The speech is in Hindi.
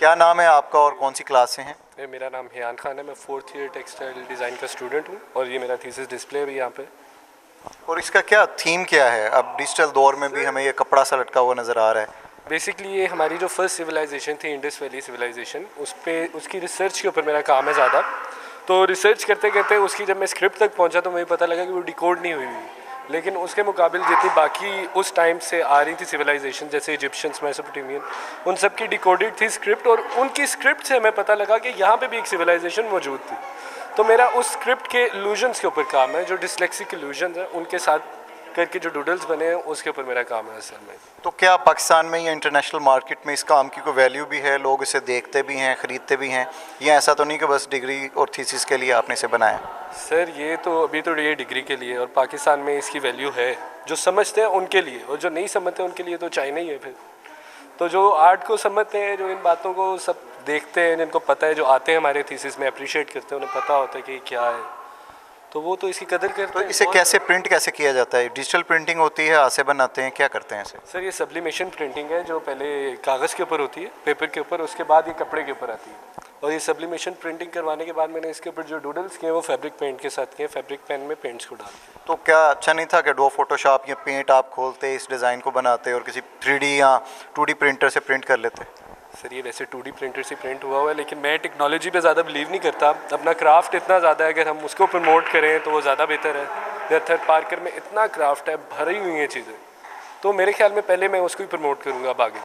क्या नाम है आपका और कौन सी क्लास से हैं? मेरा नाम हियान खान है। मैं 4th ईयर टेक्सटाइल डिज़ाइन का स्टूडेंट हूँ और ये मेरा थीसिस डिस्प्ले भी यहाँ पे। और इसका क्या थीम क्या है? अब डिजिटल दौर में भी हमें ये कपड़ा सा लटका हुआ नज़र आ रहा है। बेसिकली ये हमारी जो फर्स्ट सिविलाइजेशन थी, इंडस वैली सिविलाइजेशन, उस पर उसकी रिसर्च के ऊपर मेरा काम है ज़्यादा। तो रिसर्च करते करते उसकी जब मैं स्क्रिप्ट तक पहुँचा तो मुझे पता लगा कि वो डिकोड नहीं हुई हुई। लेकिन उसके मुकाबिल जितनी बाकी उस टाइम से आ रही थी सिविलाइजेशन, जैसे इजिप्शियंस, मेसोपोटामियन, उन सब की डिकोडेड थी स्क्रिप्ट। और उनकी स्क्रिप्ट से हमें पता लगा कि यहाँ पे भी एक सिविलाइजेशन मौजूद थी। तो मेरा उस स्क्रिप्ट के इल्यूजन्स के ऊपर काम है, जो डिस्लेक्सिक इल्यूजन्स हैं उनके साथ करके जो डूडल्स बने हैं उसके ऊपर मेरा काम है असल में। तो क्या पाकिस्तान में या इंटरनेशनल मार्केट में इस काम की कोई वैल्यू भी है? लोग इसे देखते भी हैं, ख़रीदते भी हैं? ये ऐसा तो नहीं कि बस डिग्री और थीसिस के लिए आपने इसे बनाया? सर ये तो अभी तो ये डिग्री के लिए, और पाकिस्तान में इसकी वैल्यू है जो समझते हैं उनके लिए, और जो नहीं समझते उनके लिए तो चाइना ही है फिर। तो जो आर्ट को समझते हैं, जो इन बातों को सब देखते हैं, जिनको पता है, जो आते हैं हमारे थीसिस में अप्रिशिएट करते हैं, उन्हें पता होता है कि क्या है, तो वो तो इसकी कदर करते तो हैं। इसे कैसे प्रिंट कैसे किया जाता है? डिजिटल प्रिंटिंग होती है, हाथ से बनाते हैं, क्या करते हैं इसे? सर ये सब्लिमेशन प्रिंटिंग है, जो पहले कागज़ के ऊपर होती है, पेपर के ऊपर, उसके बाद ये कपड़े के ऊपर आती है। और ये सब्लिमेशन प्रिंटिंग करवाने के बाद मैंने इसके ऊपर जो डूडल्स किए वो फैब्रिक पेंट के साथ किए, फैब्रिक पेन में पेंट्स को डाल के। तो क्या अच्छा नहीं था कि डो फोटोशॉप या पेंट आप खोलते, इस डिज़ाइन को बनाते और किसी 3D या 2D प्रिंटर से प्रिंट कर लेते? सर ये वैसे 2D प्रिंटर से प्रिंट हुआ हुआ है, लेकिन मैं टेक्नोलॉजी पे ज़्यादा बिलीव नहीं करता। अपना क्राफ्ट इतना ज़्यादा है, अगर हम उसको प्रमोट करें तो वो ज़्यादा बेहतर है। थर्ड पार्कर में इतना क्राफ्ट है, भरी हुई हैं चीज़ें, तो मेरे ख्याल में पहले मैं उसको ही प्रमोट करूँगा अब आगे।